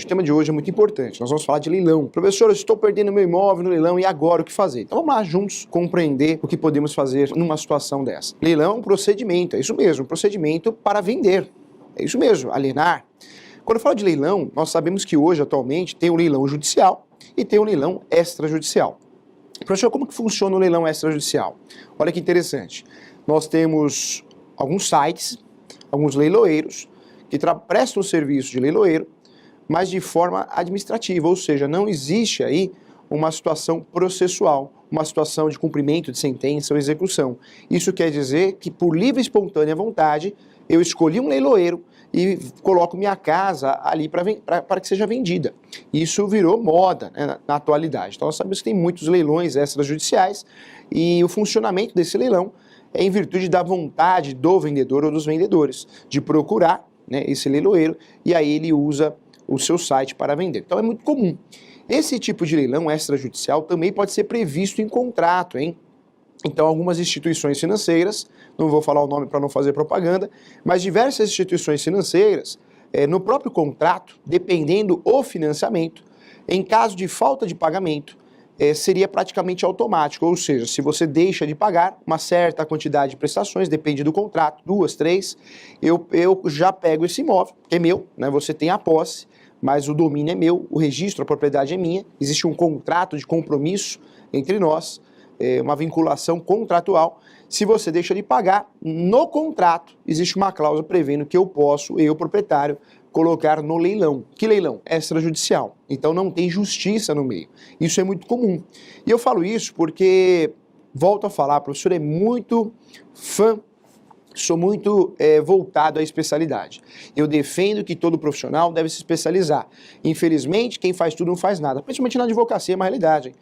que o tema de hoje é muito importante. Nós vamos falar de leilão. Professor, eu estou perdendo meu imóvel no leilão e agora o que fazer? Então vamos lá juntos compreender o que podemos fazer numa situação dessa. Leilão é um procedimento, é isso mesmo, um procedimento para vender. É isso mesmo, alienar. Quando eu falo de leilão, nós sabemos que hoje, atualmente, tem o leilão judicial e tem o leilão extrajudicial. Professor, como que funciona o leilão extrajudicial? Olha que interessante. Nós temos alguns sites, alguns leiloeiros, que prestam o serviço de leiloeiro, mas de forma administrativa, ou seja, não existe aí uma situação processual, uma situação de cumprimento de sentença ou execução. Isso quer dizer que, por livre e espontânea vontade, eu escolhi um leiloeiro e coloco minha casa ali para que seja vendida. Isso virou moda, né, na atualidade. Então nós sabemos que tem muitos leilões extrajudiciais e o funcionamento desse leilão é em virtude da vontade do vendedor ou dos vendedores de procurar, né, esse leiloeiro, e aí ele usa o seu site para vender. Então é muito comum. Esse tipo de leilão extrajudicial também pode ser previsto em contrato, hein? Então algumas instituições financeiras, não vou falar o nome para não fazer propaganda, mas diversas instituições financeiras, no próprio contrato, dependendo do financiamento, em caso de falta de pagamento, seria praticamente automático, ou seja, se você deixa de pagar uma certa quantidade de prestações, depende do contrato, 2, 3, eu já pego esse imóvel, que é meu, né, você tem a posse, mas o domínio é meu, o registro, a propriedade é minha, existe um contrato de compromisso entre nós, uma vinculação contratual. Se você deixa de pagar, no contrato existe uma cláusula prevendo que eu posso, eu, proprietário, colocar no leilão. Que leilão? Extrajudicial. Então não tem justiça no meio. Isso é muito comum. E eu falo isso porque, volto a falar, professor, é muito fã, sou muito voltado à especialidade. Eu defendo que todo profissional deve se especializar. Infelizmente, quem faz tudo não faz nada. Principalmente na advocacia, é uma realidade.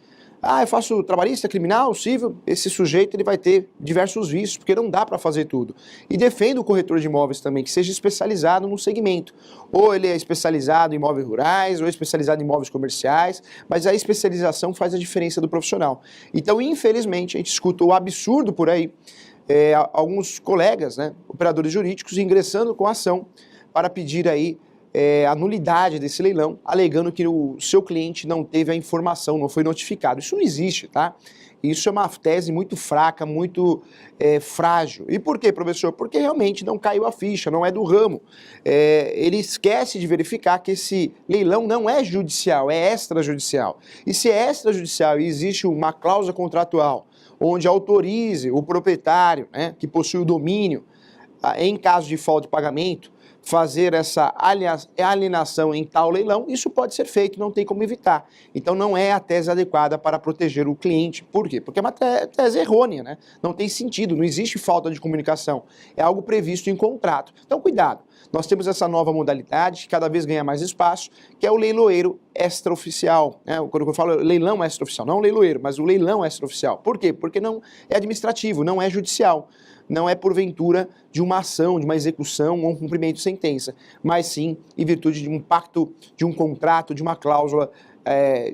Ah, eu faço trabalhista, criminal, civil, esse sujeito ele vai ter diversos vícios, porque não dá para fazer tudo. E defendo o corretor de imóveis também, que seja especializado no segmento. Ou ele é especializado em imóveis rurais, ou é especializado em imóveis comerciais, mas a especialização faz a diferença do profissional. Então, infelizmente, a gente escuta o absurdo por aí, alguns colegas, né, operadores jurídicos, ingressando com ação para pedir aí a nulidade desse leilão, alegando que o seu cliente não teve a informação, não foi notificado. Isso não existe, tá? Isso é uma tese muito fraca, muito frágil. E por quê, professor? Porque realmente não caiu a ficha, não é do ramo. Ele esquece de verificar que esse leilão não é judicial, é extrajudicial. E se é extrajudicial e existe uma cláusula contratual onde autorize o proprietário, né, que possui o domínio, em caso de falta de pagamento, fazer essa alienação em tal leilão, isso pode ser feito, não tem como evitar. Então não é a tese adequada para proteger o cliente. Por quê? Porque é uma tese errônea, né? Não tem sentido, não existe falta de comunicação. É algo previsto em contrato. Então cuidado, nós temos essa nova modalidade que cada vez ganha mais espaço, que é o leiloeiro extraoficial, né? Quando eu falo leilão extraoficial, não leiloeiro, mas o leilão extraoficial. Por quê? Porque não é administrativo, não é judicial. Não é porventura de uma ação, de uma execução ou um cumprimento de sentença, mas sim em virtude de um pacto, de um contrato, de uma cláusula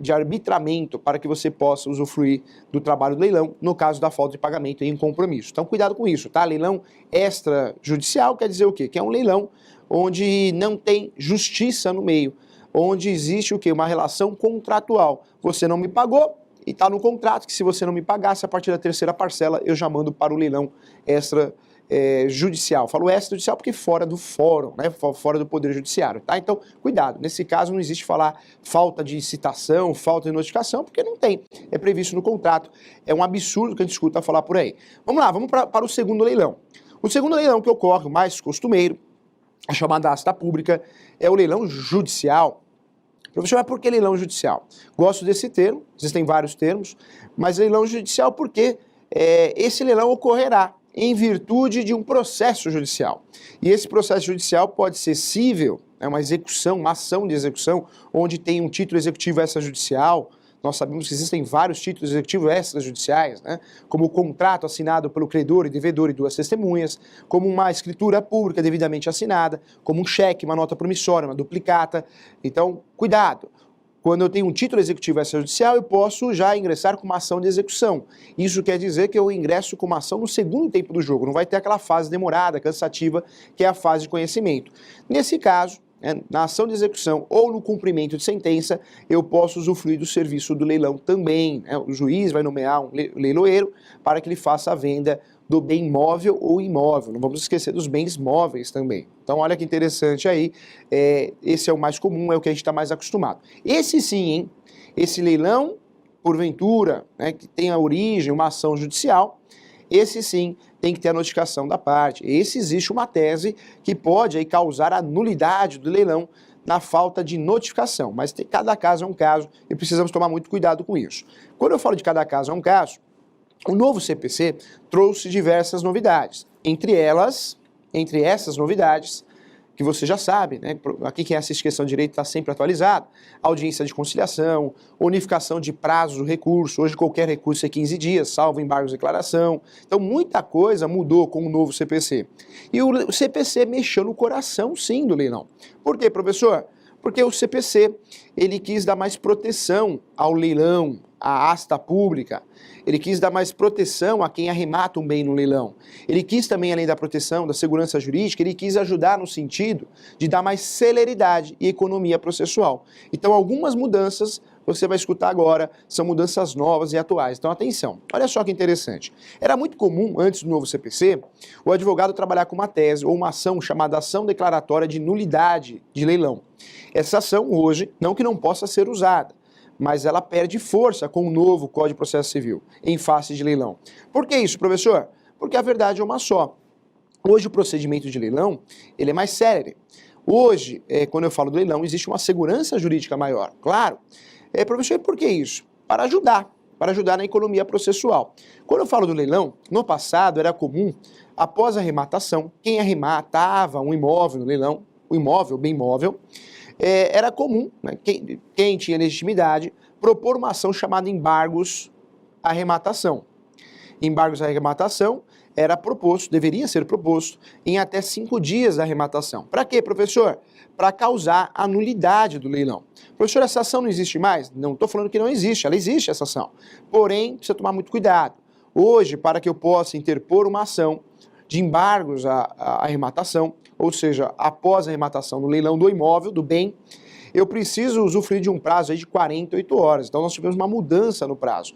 de arbitramento para que você possa usufruir do trabalho do leilão, no caso da falta de pagamento em compromisso. Então cuidado com isso, tá? Leilão extrajudicial quer dizer o quê? Que é um leilão onde não tem justiça no meio, onde existe o quê? Uma relação contratual. Você não me pagou, e está no contrato que se você não me pagasse, a partir da terceira parcela, eu já mando para o leilão extrajudicial. Falo extrajudicial porque fora do fórum, né? Fora do poder judiciário, tá? Então, cuidado. Nesse caso, não existe falar falta de citação, falta de notificação, porque não tem. É previsto no contrato. É um absurdo que a gente escuta falar por aí. Vamos lá, vamos para o segundo leilão. O segundo leilão que ocorre, o mais costumeiro, a chamada asta pública, é o leilão judicial. Professor, mas por que leilão judicial? Gosto desse termo, existem vários termos, mas leilão judicial porque esse leilão ocorrerá em virtude de um processo judicial. E esse processo judicial pode ser cível, uma execução, uma ação de execução, onde tem um título executivo extrajudicial. Nós sabemos que existem vários títulos executivos extrajudiciais, né? Como o contrato assinado pelo credor e devedor e duas testemunhas, como uma escritura pública devidamente assinada, como um cheque, uma nota promissória, uma duplicata. Então, cuidado. Quando eu tenho um título executivo extrajudicial, eu posso já ingressar com uma ação de execução. Isso quer dizer que eu ingresso com uma ação no segundo tempo do jogo, não vai ter aquela fase demorada, cansativa, que é a fase de conhecimento. Nesse caso, né, na ação de execução ou no cumprimento de sentença, eu posso usufruir do serviço do leilão também, né? O juiz vai nomear um leiloeiro para que ele faça a venda do bem móvel ou imóvel. Não vamos esquecer dos bens móveis também. Então, olha que interessante aí. Esse é o mais comum, é o que a gente está mais acostumado. Esse sim, hein? Esse leilão, porventura, né, que tem a origem, uma ação judicial, esse sim tem que ter a notificação da parte. Esse existe uma tese que pode aí causar a nulidade do leilão na falta de notificação. Mas cada caso é um caso e precisamos tomar muito cuidado com isso. Quando eu falo de cada caso é um caso, o novo CPC trouxe diversas novidades. Entre essas novidades, que você já sabe, né? Aqui quem assiste Questão de Direito está sempre atualizado, audiência de conciliação, unificação de prazos do recurso, hoje qualquer recurso é 15 dias, salvo embargos de declaração. Então muita coisa mudou com o novo CPC. E o CPC mexeu no coração, sim, do leilão. Por quê, professor? Porque o CPC, ele quis dar mais proteção ao leilão, à asta pública. Ele quis dar mais proteção a quem arremata um bem no leilão. Ele quis também, além da proteção, da segurança jurídica, ele quis ajudar no sentido de dar mais celeridade e economia processual. Então, algumas mudanças você vai escutar agora são mudanças novas e atuais. Então, atenção. Olha só que interessante. Era muito comum, antes do novo CPC, o advogado trabalhar com uma tese ou uma ação chamada ação declaratória de nulidade de leilão. Essa ação, hoje, não que não possa ser usada, mas ela perde força com o novo Código de Processo Civil, em face de leilão. Por que isso, professor? Porque a verdade é uma só. Hoje o procedimento de leilão, ele é mais célere. Hoje, quando eu falo do leilão, existe uma segurança jurídica maior. Claro. Professor, e por que isso? Para ajudar na economia processual. Quando eu falo do leilão, no passado era comum, após a arrematação, quem arrematava um imóvel no leilão, o imóvel, bem imóvel, era comum, né, quem tinha legitimidade, propor uma ação chamada embargos à arrematação. Embargos à arrematação era proposto, deveria ser proposto, em até 5 dias da arrematação. Para quê, professor? Para causar a nulidade do leilão. Professor, essa ação não existe mais? Não estou falando que não existe, ela existe essa ação. Porém, precisa tomar muito cuidado. Hoje, para que eu possa interpor uma ação de embargos à arrematação, ou seja, após a arrematação do leilão do imóvel, do bem, eu preciso usufruir de um prazo aí de 48 horas. Então, nós tivemos uma mudança no prazo.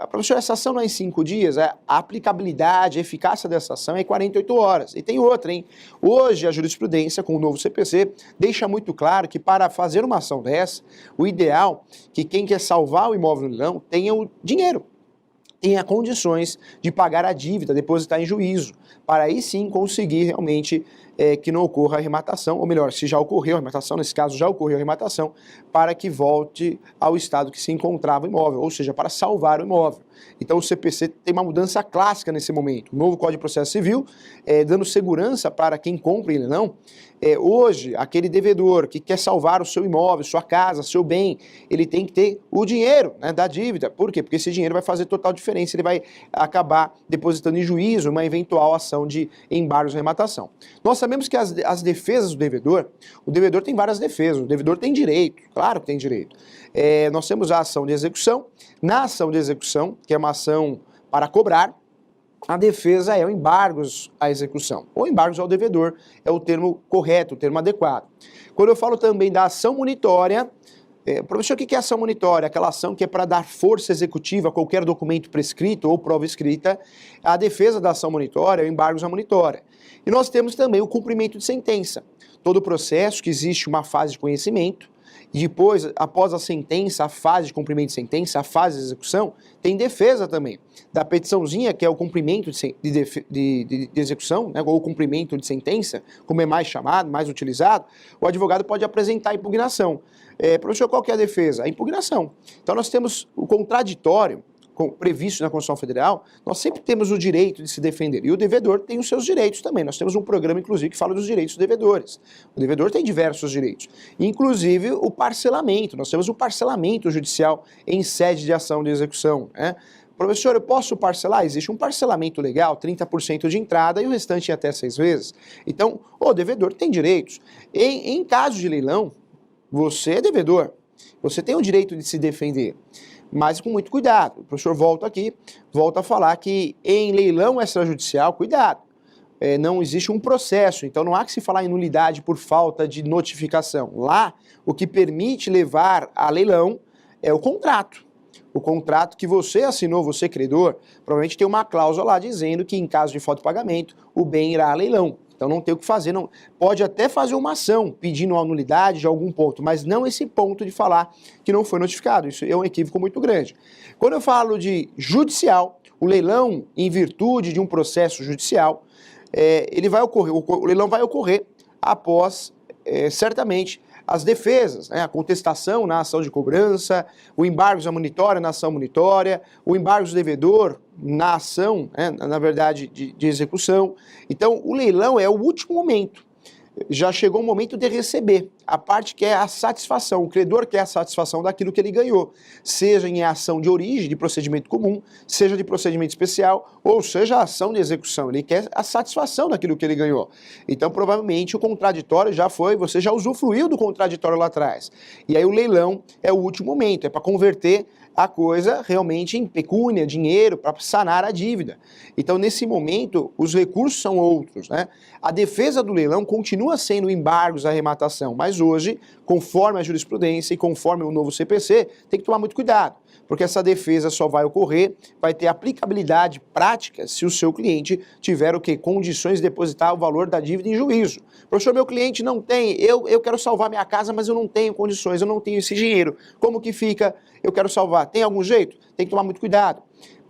Professor, essa ação não é em 5 dias? A aplicabilidade, a eficácia dessa ação é em 48 horas. E tem outra, hein? Hoje, a jurisprudência, com o novo CPC, deixa muito claro que para fazer uma ação dessa, o ideal é que quem quer salvar o imóvel no leilão tenha o dinheiro, tenha condições de pagar a dívida, depositar em juízo, para aí sim conseguir realmente que não ocorra a arrematação, ou melhor, se já ocorreu a arrematação, nesse caso já ocorreu a arrematação, para que volte ao estado que se encontrava o imóvel, ou seja, para salvar o imóvel. Então o CPC tem uma mudança clássica nesse momento, o novo Código de Processo Civil, dando segurança para quem compra ele não. Hoje, aquele devedor que quer salvar o seu imóvel, sua casa, seu bem, ele tem que ter o dinheiro, né, da dívida. Por quê? Porque esse dinheiro vai fazer total diferença, ele vai acabar depositando em juízo uma eventual ação de embargos de arrematação. Nós sabemos que as defesas do devedor, o devedor tem várias defesas, o devedor tem direito, claro que tem direito. Nós temos a ação de execução. Na ação de execução, que é uma ação para cobrar, a defesa é o embargos à execução, ou embargos ao devedor, é o termo correto, o termo adequado. Quando eu falo também da ação monitória, professor, o que é ação monitória? Aquela ação que é para dar força executiva a qualquer documento prescrito ou prova escrita. A defesa da ação monitória é o embargos à monitória. E nós temos também o cumprimento de sentença. Todo processo que existe uma fase de conhecimento, e depois, após a sentença, a fase de cumprimento de sentença, a fase de execução, tem defesa também. Da petiçãozinha, que é o cumprimento de execução, né, ou o cumprimento de sentença, como é mais chamado, mais utilizado, o advogado pode apresentar a impugnação. Professor, qual que é a defesa? A impugnação. Então nós temos o contraditório, previsto na Constituição Federal, nós sempre temos o direito de se defender. E o devedor tem os seus direitos também. Nós temos um programa, inclusive, que fala dos direitos dos devedores. O devedor tem diversos direitos. Inclusive o parcelamento. Nós temos o parcelamento judicial em sede de ação de execução, né? Professor, eu posso parcelar? Existe um parcelamento legal, 30% de entrada e o restante em até 6 vezes. Então, o devedor tem direitos. Em caso de leilão, você é devedor. Você tem o direito de se defender. Mas com muito cuidado. O professor volta a falar que em leilão extrajudicial, cuidado. não existe um processo, então não há que se falar em nulidade por falta de notificação. Lá, o que permite levar a leilão é o contrato. O contrato que você assinou, você credor, provavelmente tem uma cláusula lá dizendo que em caso de falta de pagamento, o bem irá a leilão. Então não tem o que fazer, não. Pode até fazer uma ação pedindo a nulidade de algum ponto, mas não esse ponto de falar que não foi notificado. Isso é um equívoco muito grande. Quando eu falo de judicial, o leilão em virtude de um processo judicial, o leilão vai ocorrer após, certamente, as defesas, né, a contestação na ação de cobrança, o embargo examonitório na ação monitória, o embargo do devedor na ação, né, na verdade, de execução. Então, o leilão é o último momento. Já chegou o momento de receber. A parte quer a satisfação, o credor quer a satisfação daquilo que ele ganhou, seja em ação de origem, de procedimento comum, seja de procedimento especial, ou seja a ação de execução. Ele quer a satisfação daquilo que ele ganhou. Então, provavelmente, o contraditório você já usufruiu do contraditório lá atrás. E aí o leilão é o último momento, é para converter a coisa realmente em pecúnia, dinheiro, para sanar a dívida. Então, nesse momento, os recursos são outros, né? A defesa do leilão continua sendo embargos à arrematação, mas hoje, conforme a jurisprudência e conforme o novo CPC, tem que tomar muito cuidado, porque essa defesa só vai ocorrer, vai ter aplicabilidade prática se o seu cliente tiver o quê? Condições de depositar o valor da dívida em juízo. Professor, meu cliente não tem, eu quero salvar minha casa, mas eu não tenho condições, eu não tenho esse dinheiro. Como que fica? Eu quero salvar. Tem algum jeito? Tem que tomar muito cuidado.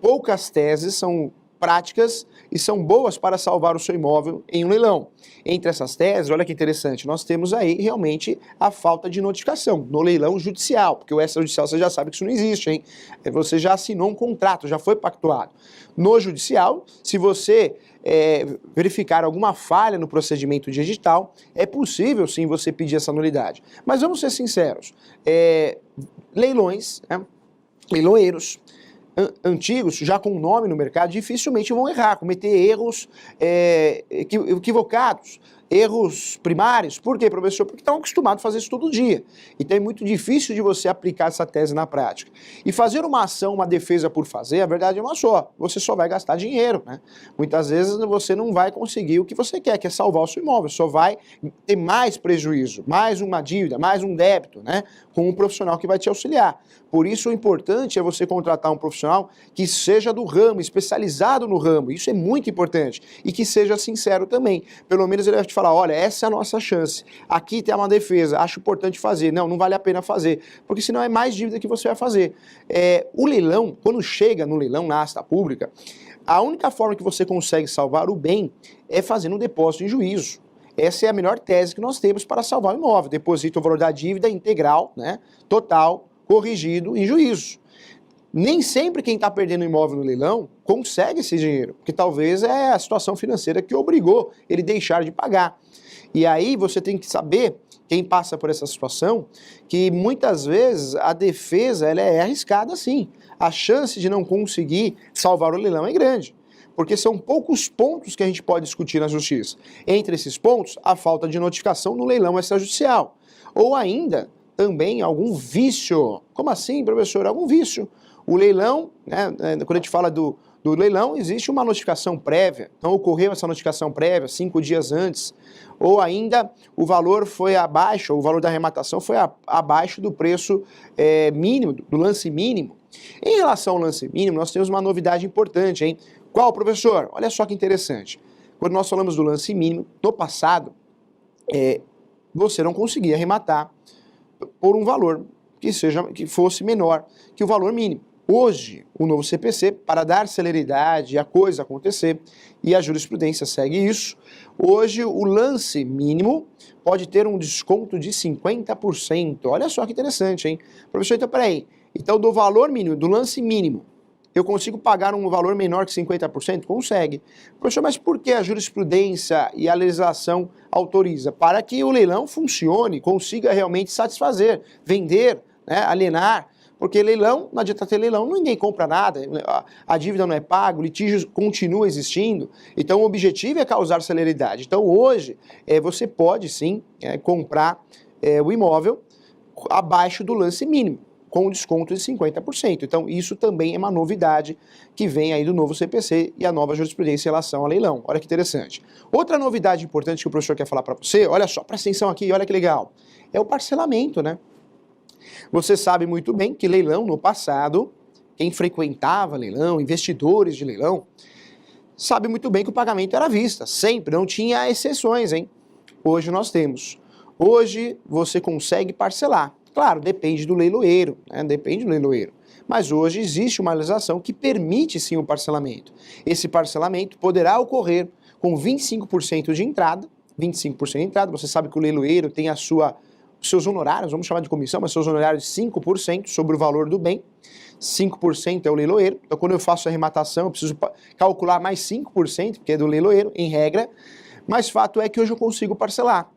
Poucas teses são práticas e são boas para salvar o seu imóvel em um leilão. Entre essas teses, olha que interessante, nós temos aí realmente a falta de notificação no leilão judicial, porque o extrajudicial você já sabe que isso não existe, hein? Você já assinou um contrato, já foi pactuado. No judicial, se você verificar alguma falha no procedimento digital, é possível sim você pedir essa nulidade. Mas vamos ser sinceros, leilões, né? Leiloeiros antigos, já com nome no mercado, dificilmente vão errar, cometer erros equivocados, erros primários. Por quê, professor? Porque estão acostumados a fazer isso todo dia. Então é muito difícil de você aplicar essa tese na prática. E fazer uma ação, uma defesa por fazer, a verdade é uma só. Você só vai gastar dinheiro, né? Muitas vezes você não vai conseguir o que você quer, que é salvar o seu imóvel. Só vai ter mais prejuízo, mais uma dívida, mais um débito, né? Com um profissional que vai te auxiliar. Por isso o importante é você contratar um profissional que seja do ramo, especializado no ramo. Isso é muito importante. E que seja sincero também. Pelo menos ele vai te falar, olha, essa é a nossa chance. Aqui tem uma defesa, acho importante fazer. Não vale a pena fazer. Porque senão é mais dívida que você vai fazer. O leilão, quando chega no leilão, na asta pública, a única forma que você consegue salvar o bem é fazendo um depósito em juízo. Essa é a melhor tese que nós temos para salvar o imóvel. Deposita o valor da dívida integral, né, total, corrigido em juízo. Nem sempre quem está perdendo o imóvel no leilão consegue esse dinheiro, porque talvez é a situação financeira que obrigou ele deixar de pagar. E aí você tem que saber, quem passa por essa situação, que muitas vezes a defesa ela é arriscada sim. A chance de não conseguir salvar o leilão é grande, porque são poucos pontos que a gente pode discutir na justiça. Entre esses pontos, a falta de notificação no leilão extrajudicial, ou ainda também algum vício. Como assim, professor? Algum vício. O leilão, né, quando a gente fala do leilão, existe uma notificação prévia. Então, ocorreu essa notificação prévia 5 dias antes. Ou ainda, o valor foi abaixo, o valor da arrematação foi abaixo do preço mínimo, do lance mínimo. Em relação ao lance mínimo, nós temos uma novidade importante, hein? Qual, professor? Olha só que interessante. Quando nós falamos do lance mínimo, no passado, você não conseguia arrematar por um valor que fosse menor que o valor mínimo. Hoje, o novo CPC, para dar celeridade à coisa acontecer, e a jurisprudência segue isso, hoje o lance mínimo pode ter um desconto de 50%. Olha só que interessante, hein? Professor, então peraí, então do valor mínimo, do lance mínimo, eu consigo pagar um valor menor que 50%? Consegue. Professor, mas por que a jurisprudência e a legislação autoriza? Para que o leilão funcione, consiga realmente satisfazer, vender, né, alienar. Porque leilão, não adianta ter leilão, ninguém compra nada, a dívida não é paga, o litígio continua existindo. Então o objetivo é causar celeridade. Então hoje você pode sim comprar o imóvel abaixo do lance mínimo. com desconto de 50%. Então, isso também é uma novidade que vem aí do novo CPC e a nova jurisprudência em relação ao leilão. Olha que interessante. Outra novidade importante que o professor quer falar para você, olha só, presta atenção aqui, olha que legal, é o parcelamento, né? Você sabe muito bem que leilão no passado, quem frequentava leilão, investidores de leilão, sabe muito bem que o pagamento era à vista, sempre, não tinha exceções, hein? Hoje nós temos. Hoje você consegue parcelar. Claro, depende do leiloeiro, né? Depende do leiloeiro. Mas hoje existe uma legislação que permite sim o parcelamento. Esse parcelamento poderá ocorrer com 25% de entrada, 25% de entrada, você sabe que o leiloeiro tem seus honorários, vamos chamar de comissão, mas seus honorários de 5% sobre o valor do bem, 5% é o leiloeiro, então quando eu faço a arrematação eu preciso calcular mais 5%, porque é do leiloeiro, em regra, mas fato é que hoje eu consigo parcelar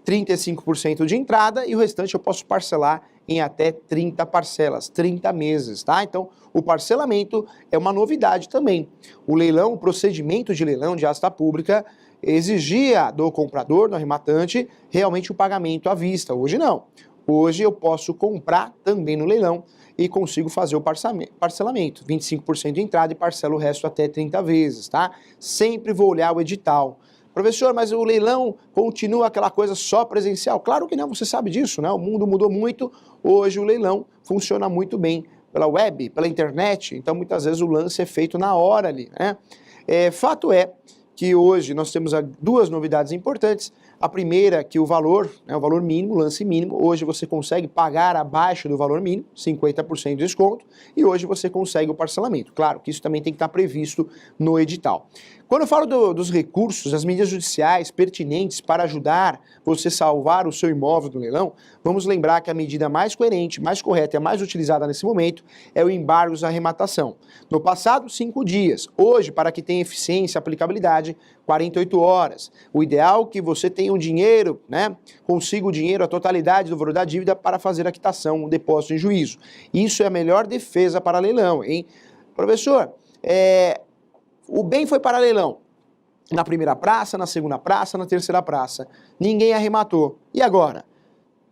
35% de entrada e o restante eu posso parcelar em até 30 parcelas, 30 meses, tá? Então, o parcelamento é uma novidade também. O leilão, o procedimento de leilão de asta pública exigia do comprador, do arrematante, realmente o pagamento à vista. Hoje não. Hoje eu posso comprar também no leilão e consigo fazer o parcelamento, 25% de entrada e parcelo o resto até 30 vezes, tá? Sempre vou olhar o edital. Professor, mas o leilão continua aquela coisa só presencial? Claro que não, você sabe disso, né? O mundo mudou muito, hoje o leilão funciona muito bem pela web, pela internet, então muitas vezes o lance é feito na hora ali, né? Fato é que hoje nós temos duas novidades importantes. A primeira, que o valor, né, o valor mínimo, lance mínimo, hoje você consegue pagar abaixo do valor mínimo, 50% de desconto, e hoje você consegue o parcelamento. Claro que isso também tem que estar previsto no edital. Quando eu falo dos recursos, das medidas judiciais pertinentes para ajudar você salvar o seu imóvel do leilão, vamos lembrar que a medida mais coerente, mais correta e a mais utilizada nesse momento é o embargo à arrematação. No passado, 5 dias. Hoje, para que tenha eficiência e aplicabilidade, 48 horas. O ideal é que você tenha um dinheiro, né? Consiga o dinheiro, a totalidade do valor da dívida para fazer a quitação, um depósito em juízo. Isso é a melhor defesa para leilão, hein? Professor, o bem foi para leilão. Na primeira praça, na segunda praça, na terceira praça. Ninguém arrematou. E agora?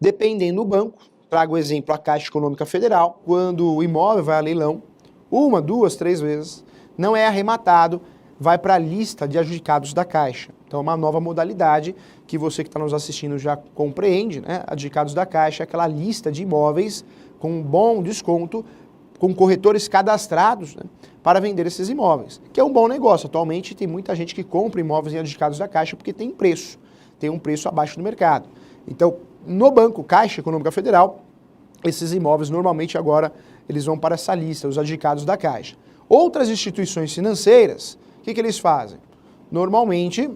Dependendo do banco, trago o exemplo a Caixa Econômica Federal, quando o imóvel vai a leilão, 1, 2, 3 vezes, não é arrematado, vai para a lista de adjudicados da Caixa. Então é uma nova modalidade que você que está nos assistindo já compreende, né? Adjudicados da Caixa é aquela lista de imóveis com um bom desconto, com corretores cadastrados, né, para vender esses imóveis, que é um bom negócio. Atualmente tem muita gente que compra imóveis em adjudicados da Caixa porque tem um preço abaixo do mercado. Então, no banco Caixa Econômica Federal, esses imóveis normalmente agora eles vão para essa lista, os adjudicados da Caixa. Outras instituições financeiras, o que eles fazem? Normalmente,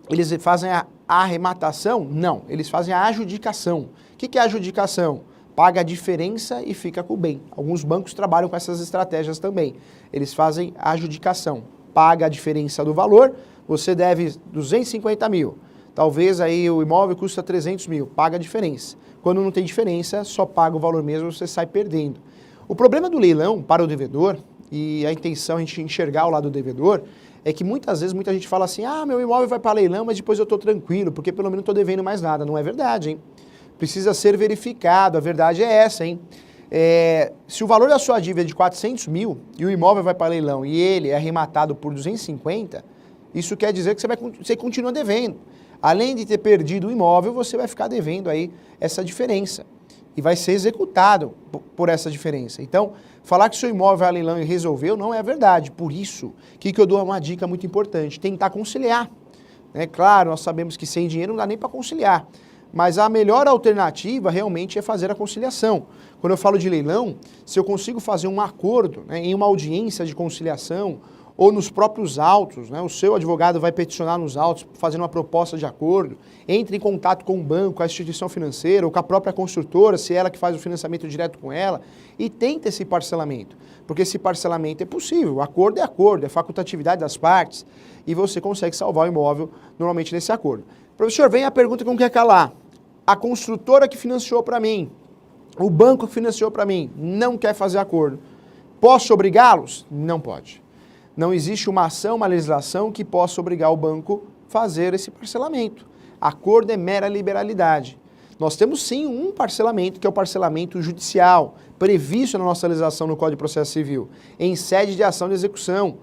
eles fazem a arrematação? Não, eles fazem a adjudicação. O que é a adjudicação? Paga a diferença e fica com o bem. Alguns bancos trabalham com essas estratégias também. Eles fazem a adjudicação. Paga a diferença do valor, você deve 250 mil. Talvez aí o imóvel custa 300 mil, paga a diferença. Quando não tem diferença, só paga o valor mesmo, você sai perdendo. O problema do leilão para o devedor, e a intenção é a gente enxergar o lado do devedor, é que muitas vezes muita gente fala assim, meu imóvel vai para leilão, mas depois eu estou tranquilo, porque pelo menos não estou devendo mais nada. Não é verdade, hein? Precisa ser verificado, a verdade é essa, hein? Se o valor da sua dívida é de 400 mil e o imóvel vai para leilão e ele é arrematado por 250, isso quer dizer que você continua devendo. Além de ter perdido o imóvel, você vai ficar devendo aí essa diferença e vai ser executado por essa diferença. Então, falar que seu imóvel vai a leilão e resolveu não é verdade. Por isso, que eu dou uma dica muito importante, tentar conciliar. Claro, nós sabemos que sem dinheiro não dá nem para conciliar. Mas a melhor alternativa realmente é fazer a conciliação. Quando eu falo de leilão, se eu consigo fazer um acordo, né, em uma audiência de conciliação ou nos próprios autos, né, o seu advogado vai peticionar nos autos fazendo uma proposta de acordo, entre em contato com o banco, com a instituição financeira ou com a própria construtora, se é ela que faz o financiamento direto com ela, e tenta esse parcelamento, porque esse parcelamento é possível, o acordo, é facultatividade das partes, e você consegue salvar o imóvel normalmente nesse acordo. Professor, vem a pergunta que não quer calar. A construtora que financiou para mim, o banco que financiou para mim, não quer fazer acordo. Posso obrigá-los? Não pode. Não existe uma ação, uma legislação que possa obrigar o banco a fazer esse parcelamento. Acordo é mera liberalidade. Nós temos sim um parcelamento, que é o parcelamento judicial, previsto na nossa legislação no Código de Processo Civil, em sede de ação de execução.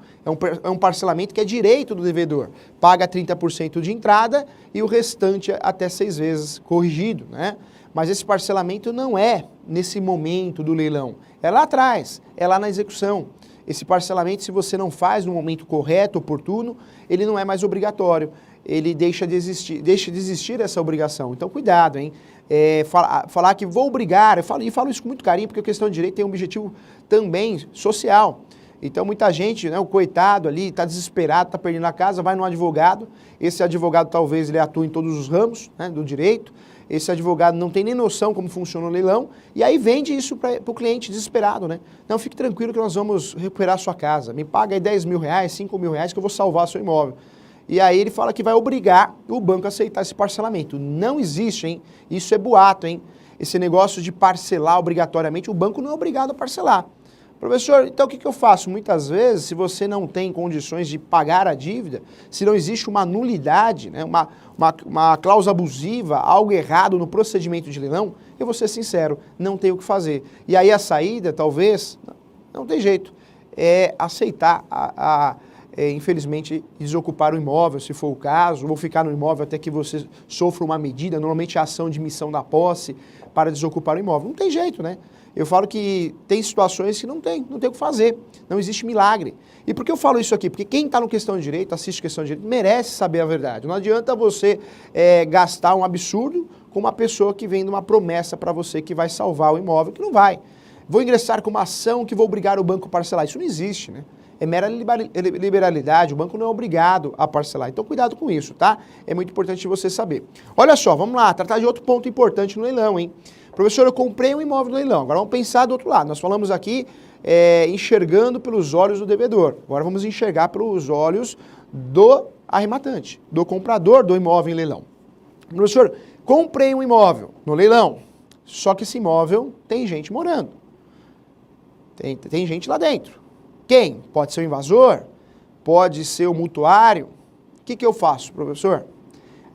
É um parcelamento que é direito do devedor. Paga 30% de entrada e o restante até 6 vezes corrigido, né? Mas esse parcelamento não é nesse momento do leilão, é lá atrás, é lá na execução. Esse parcelamento, se você não faz no momento correto, oportuno, ele não é mais obrigatório. Ele deixa de existir essa obrigação. Então, cuidado, hein? Falar que vou obrigar, eu falo isso com muito carinho, porque a questão de direito tem um objetivo também social. Então, muita gente, né, o coitado ali, está desesperado, está perdendo a casa, vai num advogado. Esse advogado, talvez, ele atua em todos os ramos, né, do direito. Esse advogado não tem nem noção como funciona o leilão, e aí vende isso para o cliente desesperado, né? Não, fique tranquilo que nós vamos recuperar a sua casa. Me paga aí 10 mil reais, 5 mil reais que eu vou salvar seu imóvel. E aí ele fala que vai obrigar o banco a aceitar esse parcelamento. Não existe, hein? Isso é boato, hein? Esse negócio de parcelar obrigatoriamente, o banco não é obrigado a parcelar. Professor, então o que eu faço? Muitas vezes, se você não tem condições de pagar a dívida, se não existe uma nulidade, né, uma cláusula abusiva, algo errado no procedimento de leilão, eu vou ser sincero, não tem o que fazer. E aí a saída, talvez, não tem jeito, é aceitar infelizmente, desocupar o imóvel, se for o caso, ou ficar no imóvel até que você sofra uma medida, normalmente a ação de missão da posse para desocupar o imóvel. Não tem jeito, né? Eu falo que tem situações que não tem o que fazer, não existe milagre. E por que eu falo isso aqui? Porque quem está no Questão de Direito, assiste Questão de Direito, merece saber a verdade. Não adianta você gastar um absurdo com uma pessoa que vende uma promessa para você que vai salvar o imóvel, que não vai. Vou ingressar com uma ação que vou obrigar o banco a parcelar. Isso não existe, né? É mera liberalidade, o banco não é obrigado a parcelar. Então, cuidado com isso, tá? É muito importante você saber. Olha só, vamos lá, tratar de outro ponto importante no leilão, hein? Professor, eu comprei um imóvel no leilão, agora vamos pensar do outro lado. Nós falamos aqui enxergando pelos olhos do devedor. Agora vamos enxergar pelos olhos do arrematante, do comprador do imóvel em leilão. Professor, comprei um imóvel no leilão, só que esse imóvel tem gente morando. Tem gente lá dentro. Quem? Pode ser o invasor? Pode ser o mutuário? O que eu faço, professor?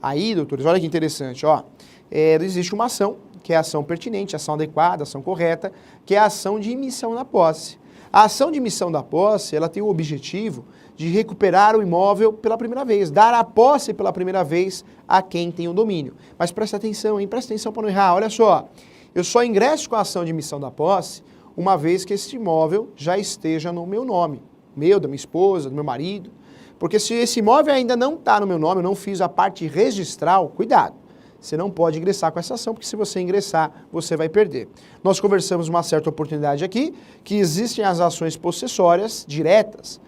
Aí, doutores, olha que interessante, ó. Existe uma ação, que é a ação pertinente, ação adequada, ação correta, que é a ação de emissão da posse. A ação de emissão da posse, ela tem o objetivo de recuperar o imóvel pela primeira vez, dar a posse pela primeira vez a quem tem o domínio. Mas presta atenção, hein? Presta atenção para não errar. Olha só, eu só ingresso com a ação de emissão da posse uma vez que esse imóvel já esteja no meu nome, meu, da minha esposa, do meu marido. Porque se esse imóvel ainda não está no meu nome, eu não fiz a parte registral, cuidado. Você não pode ingressar com essa ação, porque se você ingressar, você vai perder. Nós conversamos uma certa oportunidade aqui, que existem as ações possessórias diretas,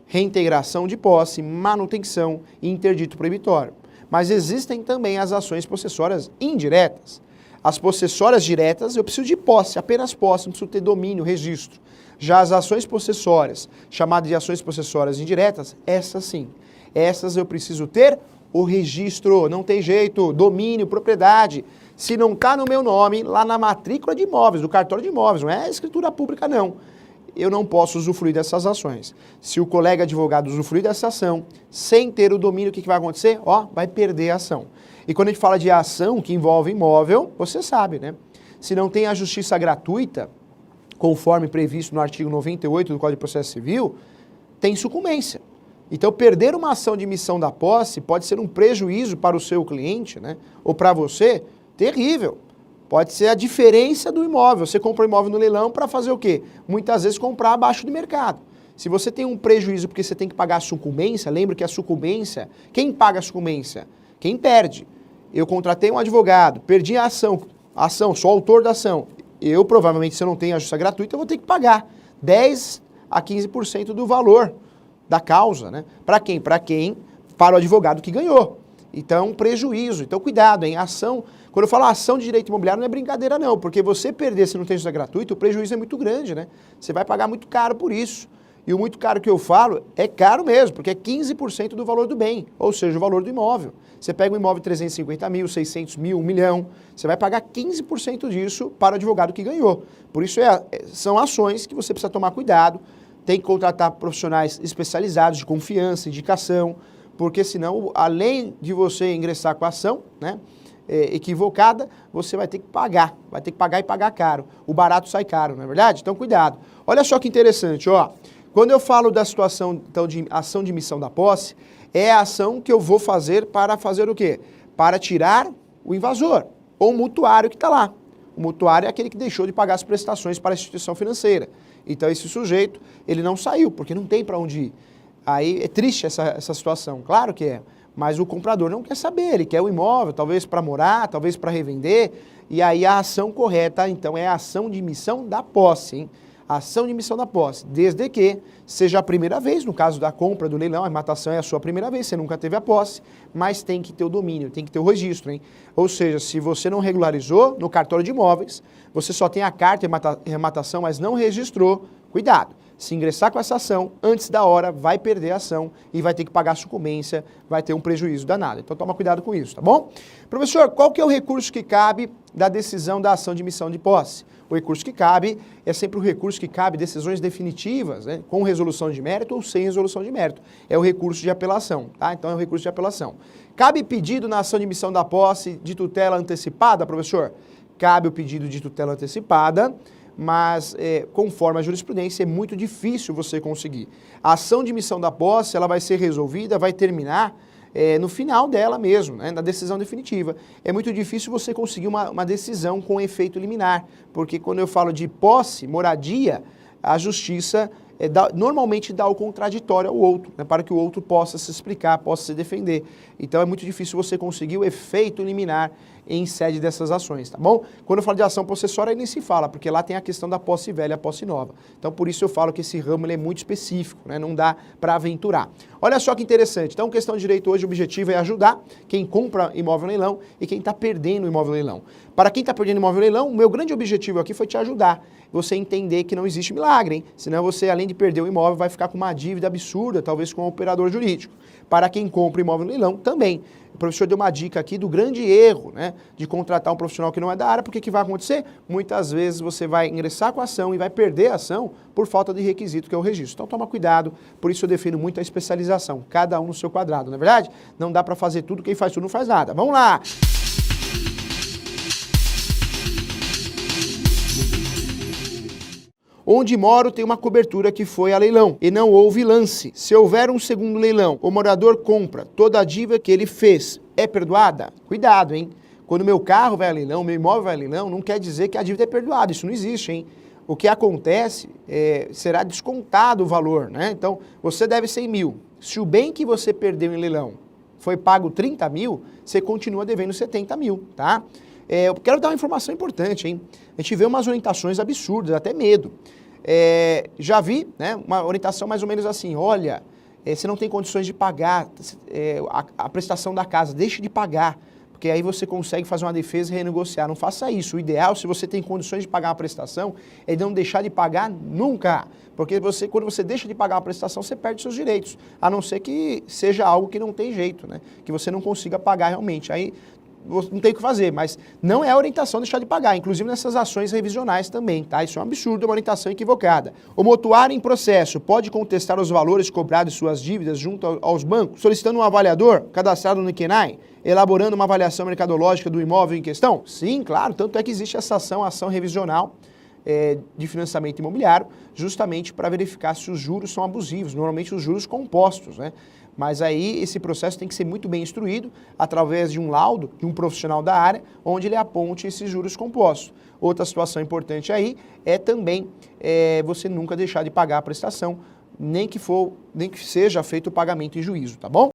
reintegração de posse, manutenção e interdito proibitório. Mas existem também as ações possessórias indiretas. As possessórias diretas, eu preciso de posse, apenas posse, não preciso ter domínio, registro. Já as ações possessórias, chamadas de ações possessórias indiretas, essas sim. Essas eu preciso ter o registro, não tem jeito, domínio, propriedade. Se não está no meu nome, lá na matrícula de imóveis, do cartório de imóveis, não é escritura pública não. Eu não posso usufruir dessas ações. Se o colega advogado usufruir dessa ação, sem ter o domínio, o que vai acontecer? Ó, vai perder a ação. E quando a gente fala de ação que envolve imóvel, você sabe, né? Se não tem a justiça gratuita, conforme previsto no artigo 98 do Código de Processo Civil, tem sucumbência. Então, perder uma ação de emissão da posse pode ser um prejuízo para o seu cliente, né? Ou para você, terrível. Pode ser a diferença do imóvel. Você compra um imóvel no leilão para fazer o quê? Muitas vezes comprar abaixo do mercado. Se você tem um prejuízo porque você tem que pagar a sucumbência, lembra que a sucumbência, quem paga a sucumbência? Quem perde. Eu contratei um advogado, perdi a ação, sou autor da ação. Eu, provavelmente, se eu não tenho a justiça gratuita, eu vou ter que pagar 10 a 15% do valor da causa, né? Para quem? Para o advogado que ganhou. Então, prejuízo. Então, cuidado, hein? Ação, quando eu falo ação de direito imobiliário, não é brincadeira não, porque você perder se não tem justiça gratuita, o prejuízo é muito grande, né? Você vai pagar muito caro por isso. E o muito caro que eu falo é caro mesmo, porque é 15% do valor do bem, ou seja, o valor do imóvel. Você pega um imóvel de 350 mil, 600 mil, 1 milhão, você vai pagar 15% disso para o advogado que ganhou. Por isso são ações que você precisa tomar cuidado, tem que contratar profissionais especializados de confiança, indicação, porque senão, além de você ingressar com a ação, né, equivocada, você vai ter que pagar e pagar caro. O barato sai caro, não é verdade? Então cuidado. Olha só que interessante, ó. Quando eu falo da situação então, de ação de missão da posse, é a ação que eu vou fazer para fazer o quê? Para tirar o invasor, ou o mutuário que está lá. O mutuário é aquele que deixou de pagar as prestações para a instituição financeira. Então esse sujeito, ele não saiu, porque não tem para onde ir. Aí é triste essa situação, claro que é. Mas o comprador não quer saber, ele quer o imóvel, talvez para morar, talvez para revender. E aí a ação correta, então, é a ação de missão da posse, hein? Ação de missão da posse, desde que seja a primeira vez, no caso da compra do leilão, a arrematação é a sua primeira vez, você nunca teve a posse, mas tem que ter o domínio, tem que ter o registro, hein? Ou seja, se você não regularizou no cartório de imóveis, você só tem a carta de arrematação, mas não registrou, cuidado. Se ingressar com essa ação, antes da hora, vai perder a ação e vai ter que pagar a sucumbência, vai ter um prejuízo danado. Então toma cuidado com isso, tá bom? Professor, qual que é o recurso que cabe da decisão da ação de missão de posse? O recurso que cabe é sempre o recurso que cabe decisões definitivas, né, com resolução de mérito ou sem resolução de mérito. É o recurso de apelação, tá? Então é o recurso de apelação. Cabe pedido na ação de missão da posse de tutela antecipada, professor? Cabe o pedido de tutela antecipada, mas conforme a jurisprudência é muito difícil você conseguir. A ação de missão da posse, ela vai ser resolvida, vai terminar no final dela mesmo, né, na decisão definitiva. É muito difícil você conseguir uma decisão com efeito liminar, porque quando eu falo de posse, moradia, a justiça normalmente dá o contraditório ao outro, né, para que o outro possa se explicar, possa se defender. Então é muito difícil você conseguir o efeito liminar em sede dessas ações, tá bom? Quando eu falo de ação possessória, aí nem se fala, porque lá tem a questão da posse velha e a posse nova. Então por isso eu falo que esse ramo ele é muito específico, né, não dá para aventurar. Olha só que interessante, então questão de direito hoje, o objetivo é ajudar quem compra imóvel leilão e quem está perdendo imóvel leilão. Para quem está perdendo imóvel leilão, o meu grande objetivo aqui foi te ajudar, você entender que não existe milagre, hein? Senão você, além de perder o imóvel, vai ficar com uma dívida absurda, talvez com um operador jurídico. Para quem compra imóvel no leilão, também. O professor deu uma dica aqui do grande erro, né, de contratar um profissional que não é da área, porque o que vai acontecer? Muitas vezes você vai ingressar com a ação e vai perder a ação por falta de requisito, que é o registro. Então toma cuidado, por isso eu defino muito a especialização, cada um no seu quadrado, não é verdade? Não dá para fazer tudo, quem faz tudo não faz nada. Vamos lá! Onde moro tem uma cobertura que foi a leilão e não houve lance. Se houver um segundo leilão, o morador compra, toda a dívida que ele fez é perdoada? Cuidado, hein? Quando meu carro vai a leilão, meu imóvel vai a leilão, não quer dizer que a dívida é perdoada, isso não existe, hein? O que acontece será descontado o valor, né? Então, você deve 100 mil. Se o bem que você perdeu em leilão foi pago 30 mil, você continua devendo 70 mil, tá? Eu quero dar uma informação importante, hein? A gente vê umas orientações absurdas, até medo. Já vi, né, uma orientação mais ou menos assim, olha, você não tem condições de pagar a prestação da casa, deixe de pagar, porque aí você consegue fazer uma defesa e renegociar. Não faça isso. O ideal, se você tem condições de pagar uma prestação, é não deixar de pagar nunca. Porque quando você deixa de pagar uma prestação, você perde seus direitos. A não ser que seja algo que não tem jeito, né? Que você não consiga pagar realmente. Aí não tem o que fazer, mas não é a orientação deixar de pagar, inclusive nessas ações revisionais também, tá? Isso é um absurdo, é uma orientação equivocada. O mutuário em processo pode contestar os valores cobrados de suas dívidas junto aos bancos, solicitando um avaliador cadastrado no IQNAI, elaborando uma avaliação mercadológica do imóvel em questão? Sim, claro, tanto é que existe essa ação revisional de financiamento imobiliário, justamente para verificar se os juros são abusivos, normalmente os juros compostos, né? Mas aí esse processo tem que ser muito bem instruído através de um laudo de um profissional da área, onde ele aponte esses juros compostos. Outra situação importante aí é também você nunca deixar de pagar a prestação, nem que seja feito o pagamento em juízo, tá bom?